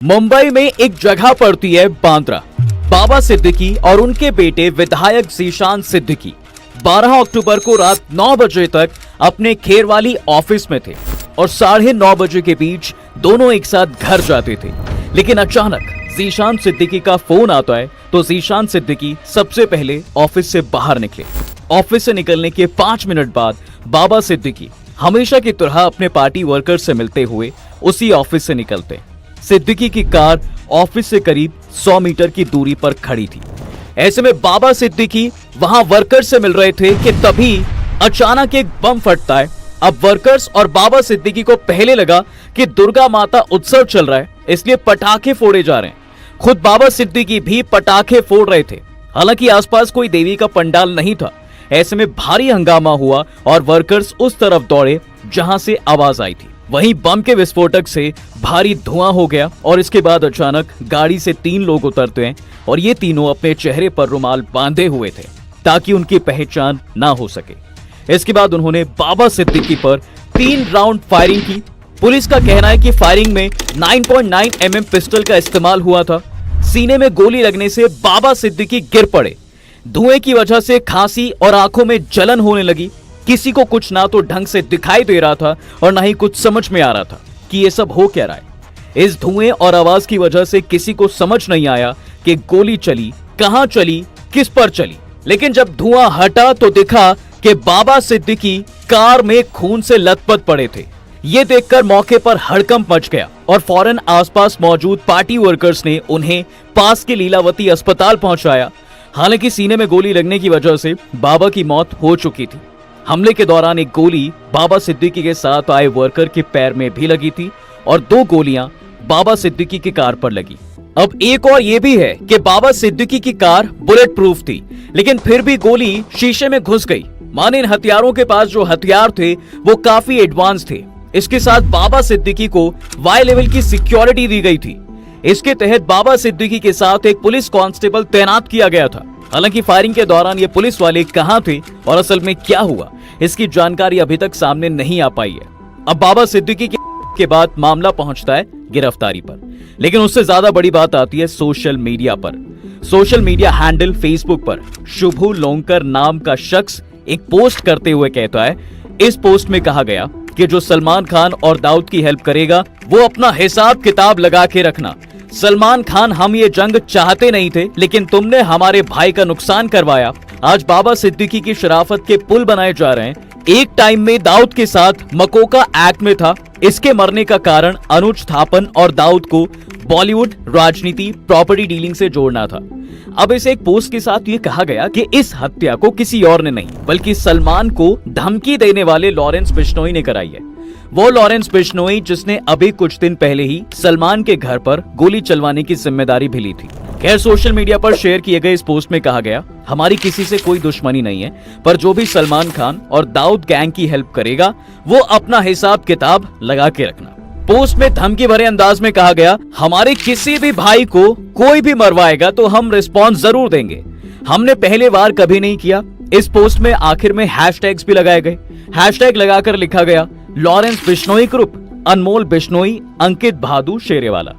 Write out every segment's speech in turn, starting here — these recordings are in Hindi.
मुंबई में एक जगह पड़ती है बांद्रा। बाबा सिद्दीकी और उनके बेटे विधायक ज़ीशान सिद्दीकी 12 अक्टूबर को रात 9 बजे तक अपने खेरवाली ऑफिस में थे और 9:30 बजे के बीच दोनों एक साथ घर जाते थे। लेकिन अचानक ज़ीशान सिद्दीकी का फोन आता है तो ज़ीशान सिद्दीकी सबसे पहले ऑफिस से बाहर निकले। ऑफिस से निकलने के 5 मिनट बाद बाबा सिद्दीकी हमेशा की तरह अपने पार्टी वर्कर्स से मिलते हुए उसी ऑफिस से निकलते। सिद्दीकी की कार ऑफिस से करीब 100 मीटर की दूरी पर खड़ी थी। ऐसे में बाबा सिद्दीकी वहां वर्कर्स से मिल रहे थे कि तभी अचानक एक बम फटता है। अब वर्कर्स और बाबा सिद्दीकी को पहले लगा कि दुर्गा माता उत्सव चल रहा है, इसलिए पटाखे फोड़े जा रहे हैं। खुद बाबा सिद्दीकी भी पटाखे फोड़ रहे थे। हालांकि आसपास कोई देवी का पंडाल नहीं था। ऐसे में भारी हंगामा हुआ और वर्कर्स उस तरफ दौड़े जहां से आवाज आई थी। वहीं बम के विस्फोटक से भारी धुआं हो गया और इसके बाद अचानक गाड़ी से 3 लोग उतरते हैं और ये तीनों अपने चेहरे पर रुमाल बांधे हुए थे ताकि उनकी पहचान ना हो सके। इसके बाद उन्होंने बाबा सिद्दीकी पर 3 राउंड फायरिंग की। पुलिस का कहना है कि फायरिंग में 9.9 mm पिस्टल का इस्तेमाल हुआ था। सीने में गोली लगने से बाबा सिद्दीकी गिर पड़े। धुएं की वजह से खांसी और आंखों में जलन होने लगी। किसी को कुछ ना तो ढंग से दिखाई दे रहा था और ना ही कुछ समझ में आ रहा था कि ये सब हो क्या रहा है। इस धुएं और आवाज की वजह से किसी को समझ नहीं आया कि गोली चली, कहां चली, किस पर चली। लेकिन जब धुआं हटा तो दिखा कि बाबा सिद्दीकी कार में खून से लथपथ पड़े थे। ये देखकर मौके पर हड़कंप मच गया और फौरन आसपास मौजूद पार्टी वर्कर्स ने उन्हें पास के लीलावती अस्पताल पहुंचाया। हालांकि सीने में गोली लगने की वजह से बाबा की मौत हो चुकी थी। हमले के दौरान एक गोली बाबा सिद्दीकी के साथ आए वर्कर के पैर में भी लगी थी और 2 गोलियां बाबा सिद्दीकी की कार पर लगी। अब एक और ये भी है कि बाबा सिद्दीकी की कार बुलेट प्रूफ थी, लेकिन फिर भी गोली शीशे में घुस गई। माने इन हथियारों के पास जो हथियार थे वो काफी एडवांस थे। इसके साथ बाबा सिद्दीकी को वाई लेवल की सिक्योरिटी दी गई थी। इसके तहत बाबा सिद्दीकी के साथ एक पुलिस कांस्टेबल तैनात किया गया था। हालांकि फायरिंग के दौरान ये पुलिस वाले कहां थे और असल में क्या हुआ, इसकी जानकारी अभी तक सामने नहीं आ पाई है। अब बाबा सिद्दीकी के बाद मामला पहुंचता है गिरफ्तारी पर, लेकिन उससे ज्यादा बड़ी बात आती है सोशल मीडिया पर। सोशल मीडिया हैंडल फेसबुक पर शुभू लोंकर नाम का शख्स एक पोस्ट करते हुए कहता है, इस पोस्ट में कहा गया कि जो सलमान खान और दाऊद की हेल्प करेगा वो अपना हिसाब किताब लगा के रखना। सलमान खान, हम ये जंग चाहते नहीं थे, लेकिन तुमने हमारे भाई का नुकसान करवाया। आज बाबा सिद्दीकी की शराफत के पुल बनाए जा रहे हैं। एक टाइम में दाऊद के साथ मकोका एक्ट में था। इसके मरने का कारण अनुज थापन और दाऊद को बॉलीवुड, राजनीति, प्रॉपर्टी डीलिंग से जोड़ना था। अब इस एक पोस्ट के साथ ये कहा गया कि इस हत्या को किसी और ने नहीं बल्कि सलमान को धमकी देने वाले लॉरेंस बिश्नोई ने कराई है। वो लॉरेंस बिश्नोई जिसने अभी कुछ दिन पहले ही सलमान के घर पर गोली चलवाने की जिम्मेदारी भी ली थी। खैर, सोशल मीडिया पर शेयर किए गए इस पोस्ट में कहा गया, हमारी किसी से कोई दुश्मनी नहीं है, पर जो भी सलमान खान और दाऊद गैंग की हेल्प करेगा वो अपना हिसाब किताब लगा के रखना। पोस्ट में धमकी भरे अंदाज में कहा गया, हमारे किसी भी भाई को कोई भी मरवाएगा तो हम रिस्पॉन्स जरूर देंगे। हमने पहले वार कभी नहीं किया। इस पोस्ट में आखिर में हैशटैग्स भी लगाए गए। हैशटैग लगाकर लिखा गया, लॉरेंस बिश्नोई ग्रुप, अनमोल बिश्नोई, अंकित भादु शेरेवाला।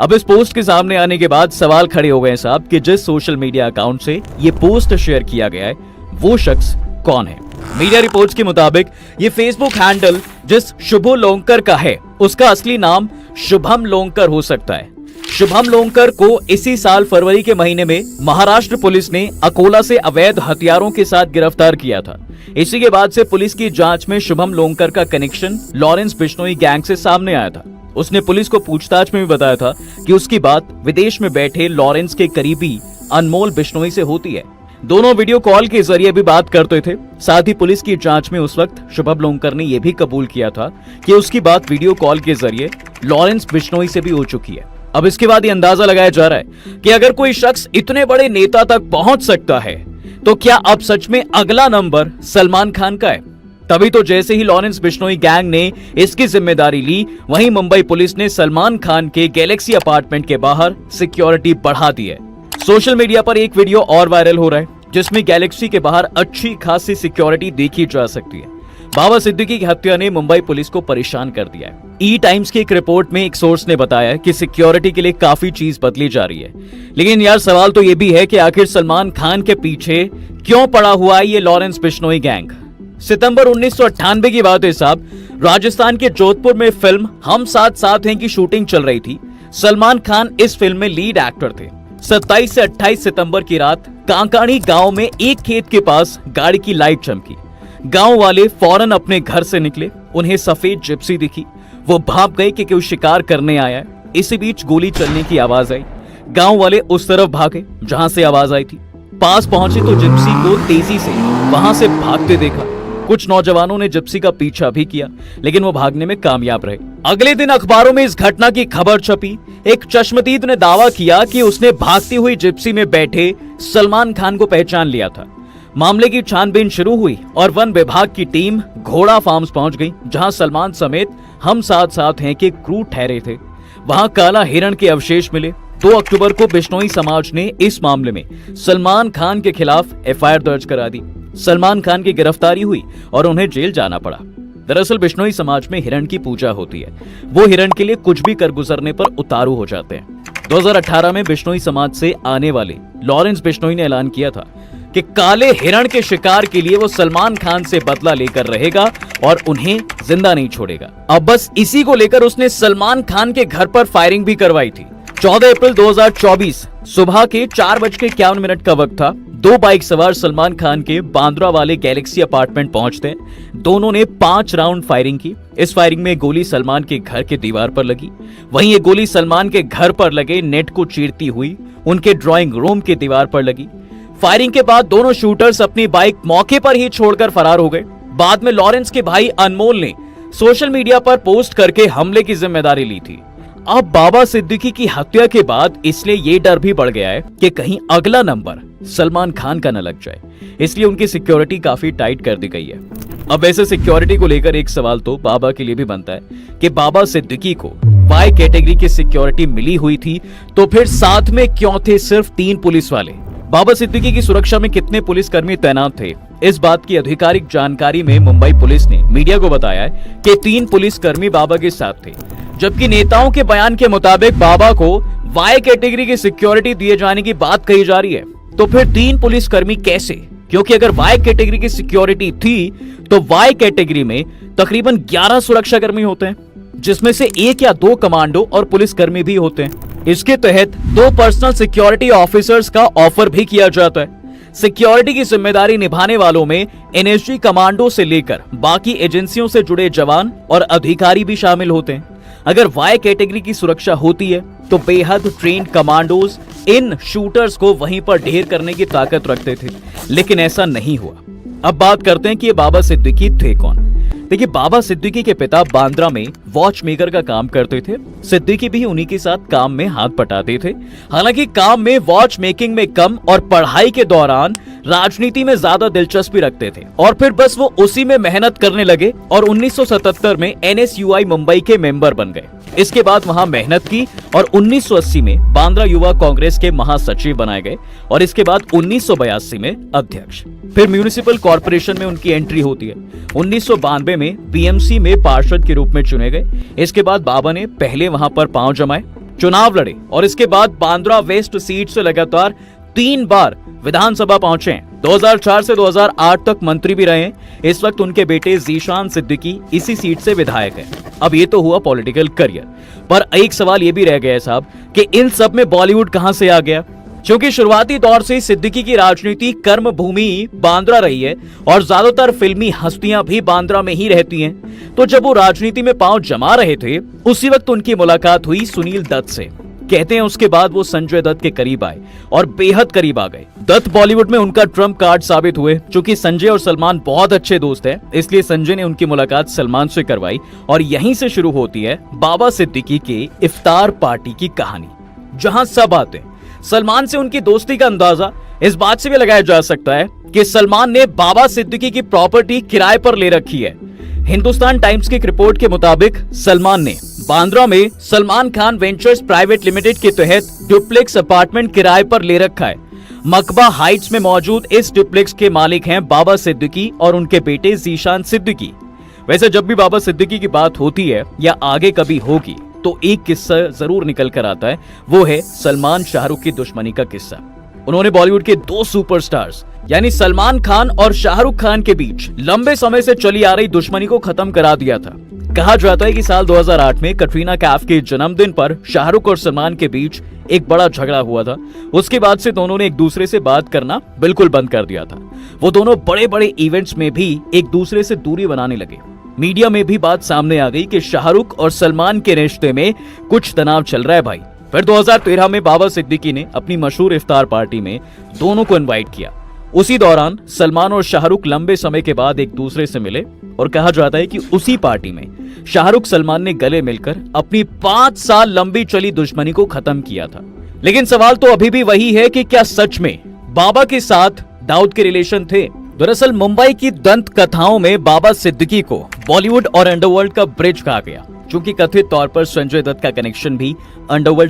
अब इस पोस्ट के सामने आने के बाद सवाल खड़े हो गए साहब कि जिस सोशल मीडिया अकाउंट से ये पोस्ट शेयर किया गया है वो शख्स कौन है। मीडिया रिपोर्ट्स के मुताबिक ये फेसबुक हैंडल जिस शुभू लोंकर का है उसका असली नाम शुभम लोंकर हो सकता है। शुभम लोंकर को इसी साल फरवरी के महीने में महाराष्ट्र पुलिस ने अकोला से अवैध हथियारों के साथ गिरफ्तार किया था। इसी के बाद से पुलिस की जांच में शुभम लोंकर का कनेक्शन लॉरेंस बिश्नोई गैंग से सामने आया था। उसने पुलिस को पूछताछ में भी बताया था कि उसकी बात विदेश में बैठे लॉरेंस के करीबी अनमोल बिश्नोई से होती है। दोनों वीडियो कॉल के जरिए भी बात करते थे। साथ ही पुलिस की जांच में उस वक्त शुभम लोंकर ने यह भी कबूल किया था कि उसकी बात वीडियो कॉल के जरिए लॉरेंस बिश्नोई से भी हो चुकी है। अब इसके बाद ये अंदाजा लगाया जा रहा है कि अगर कोई शख्स इतने बड़े नेता तक पहुंच सकता है तो क्या अब सच में अगला नंबर सलमान खान का है। तभी तो जैसे ही लॉरेंस बिश्नोई गैंग ने इसकी जिम्मेदारी ली, वहीं मुंबई पुलिस ने सलमान खान के गैलेक्सी अपार्टमेंट के बाहर सिक्योरिटी बढ़ा दी है। सोशल मीडिया पर एक वीडियो और वायरल हो रहा है जिसमें गैलेक्सी के बाहर अच्छी खासी सिक्योरिटी देखी जा सकती है। बाबा सिद्दीकी की हत्या ने मुंबई पुलिस को परेशान कर दिया है। ई टाइम्स की एक रिपोर्ट में एक सोर्स ने बताया कि सिक्योरिटी के लिए काफी चीज बदली जा रही है, लेकिन यार सवाल तो ये भी है कि आखिर सलमान खान के पीछे क्यों पड़ा हुआ है ये लॉरेंस बिश्नोई गैंग। सितंबर 1998 की बात है साहब, राजस्थान के जोधपुर में फिल्म हम साथ साथ हैं की शूटिंग चल रही थी। सलमान खान इस फिल्म में लीड एक्टर थे। 27 से 28 सितंबर की रात कांकाणी गांव में एक खेत के पास गाड़ी की लाइट चमकी। गांव वाले फौरन अपने घर से निकले, उन्हें सफेद जिप्सी दिखी, वो भाग गए कि कोई शिकार करने आया है। इसी बीच गोली चलने की आवाज आई। गांव वाले उस तरफ भागे जहां से आवाज आई थी। पास पहुंचे तो जिप्सी को तेजी से वहां से भागते देखा। कुछ नौजवानों ने जिप्सी का पीछा भी किया, लेकिन वो भागने में कामयाब रहे। अगले दिन अखबारों में इस घटना की खबर छपी। एक चश्मदीद ने दावा किया कि उसने भागती हुई जिप्सी में बैठे सलमान खान को पहचान लिया था। मामले की छानबीन शुरू हुई और वन विभाग की टीम घोड़ा फार्म्स पहुंच गई, जहां सलमान समेत हम साथ साथ हैं के क्रू ठहरे थे। वहां काला हिरण के अवशेष मिले। 2 अक्टूबर को बिश्नोई समाज ने इस मामले में सलमान खान के खिलाफ एफआईआर दर्ज करा दी। सलमान खान की गिरफ्तारी हुई और उन्हें जेल जाना पड़ा। दरअसल बिश्नोई समाज में हिरण की पूजा होती है। वो हिरण के लिए कुछ भी कर गुजरने पर उतारू हो जाते हैं। 2018 में बिश्नोई समाज से आने वाले लॉरेंस बिश्नोई ने ऐलान किया था कि काले हिरण के शिकार के लिए वो सलमान खान से बदला लेकर रहेगा और उन्हें जिंदा नहीं छोड़ेगा। अब बस इसी को लेकर उसने सलमान खान के घर पर फायरिंग भी करवाई थी। 14 अप्रैल 2024 सुबह के 4:51 का वक्त था। 2 बाइक सवार सलमान खान के बांद्रा वाले गैलेक्सी अपार्टमेंट पहुंचते दोनों ने 5 राउंड फायरिंग की। इस फायरिंग में गोली सलमान के घर के दीवार पर लगी। वहीं एक गोली सलमान के घर पर लगे नेट को चीरती हुई उनके ड्राइंग रूम के दीवार पर लगी। फायरिंग के बाद दोनों शूटर्स अपनी बाइक मौके पर ही छोड़कर फरार हो गए। बाद में लॉरेंस के भाई अनमोल ने सोशल मीडिया पर पोस्ट करके हमले की जिम्मेदारी ली थी। अब बाबा सिद्दीकी की हत्या के बाद इसलिए ये डर भी बढ़ गया है कि कहीं अगला नंबर सलमान खान का न लग जाए, इसलिए उनकी सिक्योरिटी काफी टाइट कर दी गई है। अब ऐसे सिक्योरिटी को लेकर एक सवाल तो बाबा के लिए भी बनता है कि बाबा सिद्दीकी को वाई कैटेगरी की सिक्योरिटी मिली हुई थी तो फिर साथ में क्यों थे सिर्फ 3 पुलिस वाले। बाबा सिद्दीकी की सुरक्षा में कितने पुलिसकर्मी तैनात थे, इस बात की आधिकारिक जानकारी में मुंबई पुलिस ने मीडिया को बताया है कि 3 पुलिसकर्मी बाबा के साथ थे, जबकि नेताओं के बयान के मुताबिक बाबा को वाई कैटेगरी की सिक्योरिटी दिए जाने की बात कही जा रही है। तो फिर 3 पुलिसकर्मी कैसे? क्योंकि अगर वाई कैटेगरी की सिक्योरिटी थी तो वाई कैटेगरी में तकरीबन 11 सुरक्षाकर्मी होते हैं, जिसमें से 1 या 2 कमांडो और पुलिसकर्मी भी होते हैं। इसके तहत 2 पर्सनल सिक्योरिटी ऑफिसर्स का ऑफर भी किया जाता है। सिक्योरिटी की जिम्मेदारी निभाने वालों में एनएसजी कमांडो से लेकर बाकी एजेंसियों से जुड़े जवान और अधिकारी भी शामिल होते हैं। अगर वाई कैटेगरी की सुरक्षा होती है तो बेहद ट्रेन्ड कमांडोज इन शूटर्स को वहीं पर ढेर करने की ताकत रखते थे, लेकिन ऐसा नहीं हुआ। अब बात करते हैं कि ये बाबा सिद्दीकी थे कौन। देखिए, बाबा सिद्दीकी के पिता बांद्रा में वॉच मेकर का काम करते थे। सिद्दीकी भी उन्हीं के साथ काम में हाथ बटाते थे। हालांकि काम में वॉच मेकिंग में कम और पढ़ाई के दौरान राजनीति में ज्यादा दिलचस्पी रखते थे और फिर बस वो उसी में मेहनत करने लगे और 1977 में एनएसयूआई मुंबई के मेंबर बन गए। इसके बाद वहां मेहनत की और 1980 में बांद्रा युवा कांग्रेस के महासचिव बनाए गए और इसके बाद 1982 में अध्यक्ष। फिर म्यूनिसिपल कॉर्पोरेशन में उनकी एंट्री होती है। 1992 में बीएमसी में पार्षद के रूप में चुने गए। इसके बाद बाबा ने पहले वहां पर पांव जमाए, चुनाव लड़े और इसके बाद बांद्रा वेस्ट सीट से लगातार 3 बार विधानसभा पहुंचे। 2004 से 2008 तक मंत्री भी रहे। इस वक्त उनके बेटे जीशान सिद्दीकी इसी सीट से विधायक हैं। अब ये तो हुआ पॉलिटिकल करियर, पर एक सवाल ये भी रह गया साहब कि इन सब में बॉलीवुड कहां से आ गया? क्योंकि शुरुआती दौर से सिद्दीकी की राजनीति कर्म भूमि बांद्रा रही है और ज्यादातर फिल्मी हस्तियां भी बांद्रा में ही रहती हैं। तो जब वो राजनीति में पांव जमा रहे थे, उसी वक्त उनकी मुलाकात हुई सुनील दत्त से। कहते हैं उसके बाद वो संजय दत्त के करीब आए और बेहद करीब आ गए। दत्त बॉलीवुड में उनका ट्रम्प कार्ड साबित हुए। चूंकि संजय और सलमान बहुत अच्छे दोस्त हैं, इसलिए संजय ने उनकी मुलाकात सलमान से करवाई और यहीं से शुरू होती है बाबा सिद्दीकी के इफ्तार पार्टी की कहानी, जहां सब आते हैं। सलमान से उनकी दोस्ती का अंदाजा इस बात से भी लगाया जा सकता है कि सलमान ने बाबा सिद्दीकी की प्रॉपर्टी किराए पर ले रखी है। हिंदुस्तान टाइम्स की रिपोर्ट के मुताबिक सलमान ने बांद्रा में Salman Khan ventures private limited के तहत डुप्लेक्स अपार्टमेंट किराए पर ले रखा है। मकबा हाइट्स में मौजूद इस डुप्लेक्स के मालिक हैं बाबा सिद्दीकी और उनके बेटे जीशान सिद्दीकी। वैसे जब भी बाबा सिद्दीकी की बात होती है या आगे कभी होगी तो एक किस्सा जरूर निकल कर आता है, वो है सलमान शाहरुख की दुश्मनी का किस्सा। उन्होंने बॉलीवुड के दो सुपरस्टार्स यानी सलमान खान और शाहरुख खान के बीच लंबे समय से चली आ रही दुश्मनी को खत्म करा दिया था। कहा जाता है कि साल 2008 में कटरीना कैफ के जन्मदिन पर शाहरुख और सलमान के बीच एक बड़ा झगड़ा हुआ था। उसके बाद से दोनों ने एक दूसरे से बात करना बिल्कुल बंद कर दिया था। वो दोनों बड़े बड़े इवेंट्स में भी एक दूसरे से दूरी बनाने लगे। मीडिया में भी बात सामने आ गई कि शाहरुख और सलमान के रिश्ते में कुछ तनाव चल रहा है भाई। फिर 2013 में बाबा सिद्दीकी ने अपनी मशहूर इफ्तार पार्टी में दोनों को इनवाइट किया। उसी दौरान सलमान और शाहरुख लंबे समय के बाद एक दूसरे से मिले और कहा जाता है कि उसी पार्टी में शाहरुख सलमान ने गले मिलकर अपनी 5 साल लंबी चली दुश्मनी को खत्म किया था। लेकिन सवाल तो अभी भी वही है कि क्या सच में बाबा के साथ दाऊद के रिलेशन थे? दरअसल मुंबई की दंत कथाओं में बाबा सिद्दीकी को बॉलीवुड और अंडरवर्ल्ड का ब्रिज कहा गया, क्योंकि कथित तौर पर संजय दत्त का कनेक्शन भी अंडरवर्ल्ड